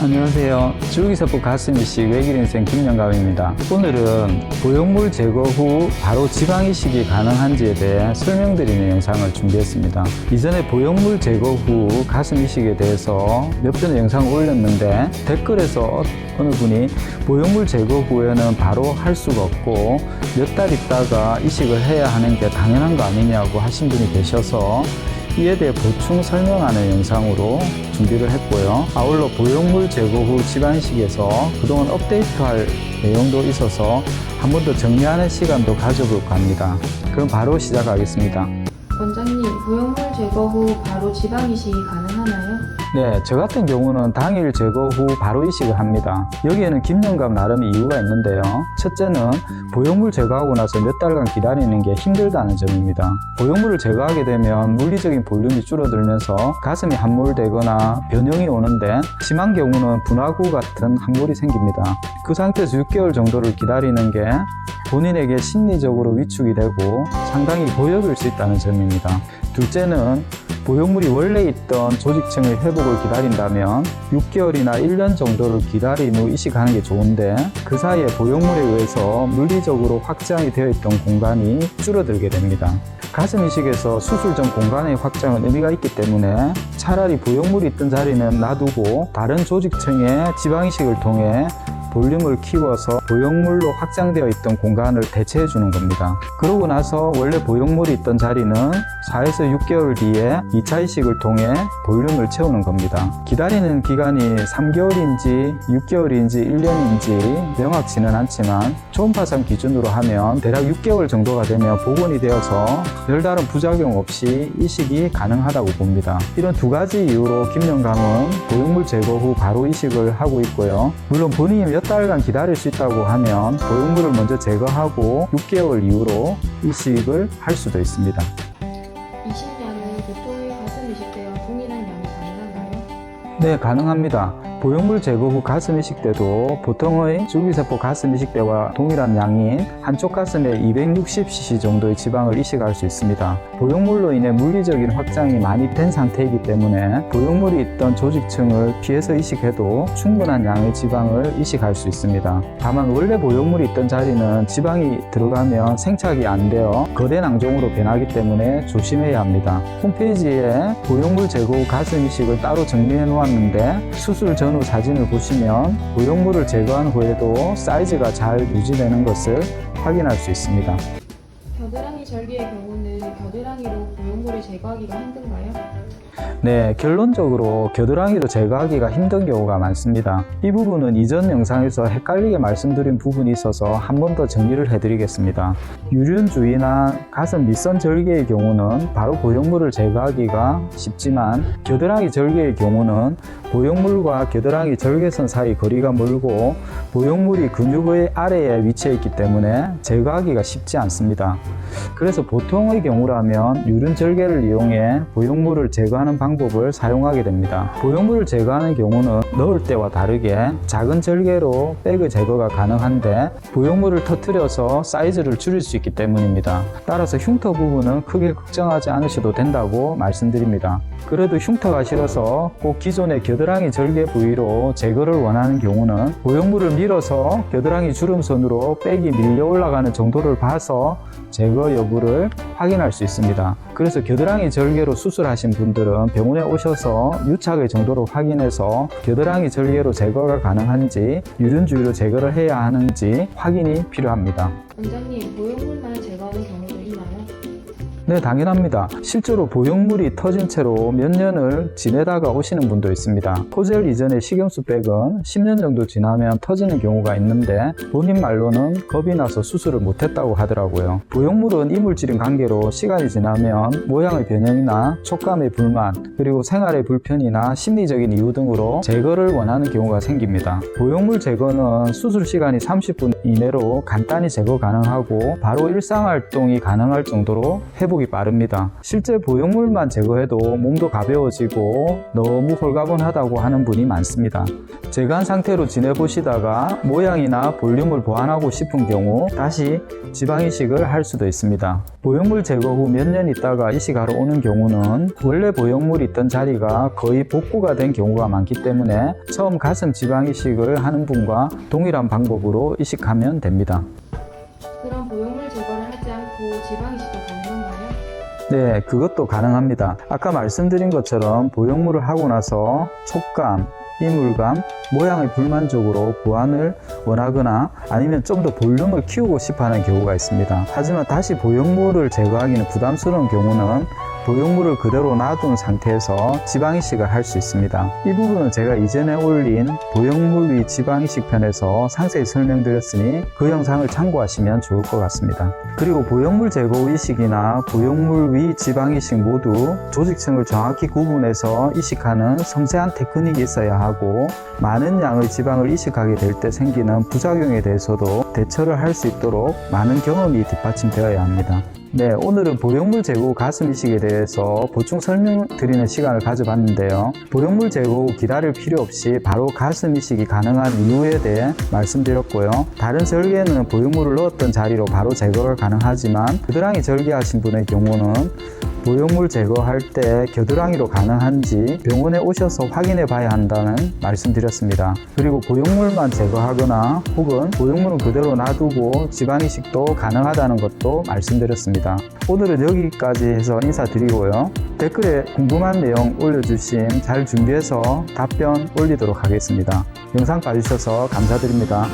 안녕하세요. 줄기세포 가슴 이식 외길인생 김영감입니다. 오늘은 보형물 제거 후 바로 지방 이식이 가능한지에 대해 설명드리는 영상을 준비했습니다. 이전에 보형물 제거 후 가슴 이식에 대해서 몇 편의 영상을 올렸는데 댓글에서 어느 분이 보형물 제거 후에는 바로 할 수가 없고 몇 달 있다가 이식을 해야 하는 게 당연한 거 아니냐고 하신 분이 계셔서 이에 대해 보충 설명하는 영상으로 준비를 했고요. 아울러 보형물 제거 후 지방 이식에서 그동안 업데이트할 내용도 있어서 한 번 더 정리하는 시간도 가져볼까 합니다. 그럼 바로 시작하겠습니다. 원장님, 보형물 제거 후 바로 지방 이식이 가능하나요? 네, 저 같은 경우는 당일 제거 후 바로 이식을 합니다. 여기에는 김영감 나름의 이유가 있는데요. 첫째는 보형물 제거하고 나서 몇 달간 기다리는 게 힘들다는 점입니다. 보형물을 제거하게 되면 물리적인 볼륨이 줄어들면서 가슴이 함몰되거나 변형이 오는데 심한 경우는 분화구 같은 함몰이 생깁니다. 그 상태에서 6개월 정도를 기다리는 게 본인에게 심리적으로 위축이 되고 상당히 고역일 수 있다는 점입니다. 둘째는 보형물이 원래 있던 조직층의 회복을 기다린다면 6개월이나 1년 정도를 기다린 후 이식하는 게 좋은데 그 사이에 보형물에 의해서 물리적으로 확장이 되어 있던 공간이 줄어들게 됩니다. 가슴 이식에서 수술 전 공간의 확장은 의미가 있기 때문에 차라리 보형물이 있던 자리는 놔두고 다른 조직층의 지방 이식을 통해 볼륨을 키워서 보형물로 확장되어 있던 공간을 대체해 주는 겁니다. 그러고 나서 원래 보형물이 있던 자리는 4에서 6개월 뒤에 2차 이식을 통해 볼륨을 채우는 겁니다. 기다리는 기간이 3개월인지 6개월인지 1년인지 명확치는 않지만 초음파상 기준으로 하면 대략 6개월 정도가 되면 복원이 되어서 별다른 부작용 없이 이식이 가능하다고 봅니다. 이런 두 가지 이유로 김영감은 보형물 제거 후 바로 이식을 하고 있고요. 물론 본인이 몇 달간 기다릴 수 있다고 하면 보형물을 먼저 제거하고 6개월 이후로 이식을 할 수도 있습니다. 20년은 보통의 가슴 이식 때와 동일한 양이 가능한가요? 네, 가능합니다. 보형물 제거 후 가슴 이식 때도 보통의 줄기세포 가슴 이식 때와 동일한 양인 한쪽 가슴에 260cc 정도의 지방을 이식할 수 있습니다. 보형물로 인해 물리적인 확장이 많이 된 상태이기 때문에 보형물이 있던 조직층을 피해서 이식해도 충분한 양의 지방을 이식할 수 있습니다. 다만 원래 보형물이 있던 자리는 지방이 들어가면 생착이 안 되어 거대 낭종으로 변하기 때문에 조심해야 합니다. 홈페이지에 보형물 제거 후 가슴 이식을 따로 정리해 놓았는데 수술 전 후 사진을 보시면 보형물을 제거한 후에도 사이즈가 잘 유지되는 것을 확인할 수 있습니다. 겨드랑이 절개의 경우는 겨드랑이로 보형물을 제거하기가 힘든가요? 네, 결론적으로 겨드랑이로 제거하기가 힘든 경우가 많습니다. 이 부분은 이전 영상에서 헷갈리게 말씀드린 부분이 있어서 한 번 더 정리를 해드리겠습니다. 유륜 주위나 가슴 밑선 절개의 경우는 바로 보형물을 제거하기가 쉽지만 겨드랑이 절개의 경우는 보형물과 겨드랑이 절개선 사이 거리가 멀고 보형물이 근육의 아래에 위치해 있기 때문에 제거하기가 쉽지 않습니다. 그래서 보통의 경우라면 유륜 절개를 이용해 보형물을 제거하는 방법을 사용하게 됩니다. 보형물을 제거하는 경우는 넣을 때와 다르게 작은 절개로 백의 제거가 가능한데 보형물을 터뜨려서 사이즈를 줄일 수 있기 때문입니다. 따라서 흉터 부분은 크게 걱정하지 않으셔도 된다고 말씀드립니다. 그래도 흉터가 싫어서 꼭 기존의 겨드랑이 절개 부위로 제거를 원하는 경우는 보형물을 밀어서 겨드랑이 주름선으로 백이 밀려 올라가는 정도를 봐서 제거 여부를 확인할 수 있습니다. 그래서 겨드랑이 절개로 수술하신 분들은 병원에 오셔서 유착의 정도로 확인해서 겨드랑이 절개로 제거가 가능한지 유륜 주위로 제거를 해야 하는지 확인이 필요합니다. 원장님, 보형물만 제거하는 경우도 있나요? 네, 당연합니다. 실제로 보형물이 터진 채로 몇 년을 지내다가 오시는 분도 있습니다. 코젤 이전의 식염수 백은 10년 정도 지나면 터지는 경우가 있는데 본인 말로는 겁이 나서 수술을 못했다고 하더라고요. 보형물은 이물질인 관계로 시간이 지나면 모양의 변형이나 촉감의 불만, 그리고 생활의 불편이나 심리적인 이유 등으로 제거를 원하는 경우가 생깁니다. 보형물 제거는 수술 시간이 30분 이내로 간단히 제거 가능하고 바로 일상활동이 가능할 정도로 회복이 회복이 빠릅니다. 실제 보형물만 제거해도 몸도 가벼워지고 너무 홀가분하다고 하는 분이 많습니다. 제거한 상태로 지내보시다가 모양이나 볼륨을 보완하고 싶은 경우 다시 지방이식을 할 수도 있습니다. 보형물 제거 후 몇 년 있다가 이식하러 오는 경우는 원래 보형물이 있던 자리가 거의 복구가 된 경우가 많기 때문에 처음 가슴 지방이식을 하는 분과 동일한 방법으로 이식하면 됩니다. 그럼 보형물 제거를 하지 않고 지방 이식도 가능한가요? 네, 그것도 가능합니다. 아까 말씀드린 것처럼 보형물을 하고 나서 촉감, 이물감, 모양의 불만족으로 보완을 원하거나 아니면 좀 더 볼륨을 키우고 싶어 하는 경우가 있습니다. 하지만 다시 보형물을 제거하기는 부담스러운 경우는 보형물을 그대로 놔둔 상태에서 지방이식을 할 수 있습니다. 이 부분은 제가 이전에 올린 보형물 위 지방이식 편에서 상세히 설명드렸으니 그 영상을 참고하시면 좋을 것 같습니다. 그리고 보형물 제거 후 이식이나 보형물 위 지방이식 모두 조직층을 정확히 구분해서 이식하는 섬세한 테크닉이 있어야 하고 많은 양의 지방을 이식하게 될 때 생기는 부작용에 대해서도 대처를 할 수 있도록 많은 경험이 뒷받침되어야 합니다. 네, 오늘은 보형물 제거 후 가슴 이식에 대해서 보충 설명드리는 시간을 가져봤는데요. 보형물 제거 후 기다릴 필요 없이 바로 가슴 이식이 가능한 이유에 대해 말씀드렸고요. 다른 절개는 보형물을 넣었던 자리로 바로 제거가 가능하지만 겨드랑이 절개하신 분의 경우는 보형물 제거할 때 겨드랑이로 가능한지 병원에 오셔서 확인해 봐야 한다는 말씀드렸습니다. 그리고 보형물만 제거하거나 혹은 보형물은 그대로 놔두고 지방이식도 가능하다는 것도 말씀드렸습니다. 오늘은 여기까지 해서 인사드리고요. 댓글에 궁금한 내용 올려주심 잘 준비해서 답변 올리도록 하겠습니다. 영상 봐주셔서 감사드립니다.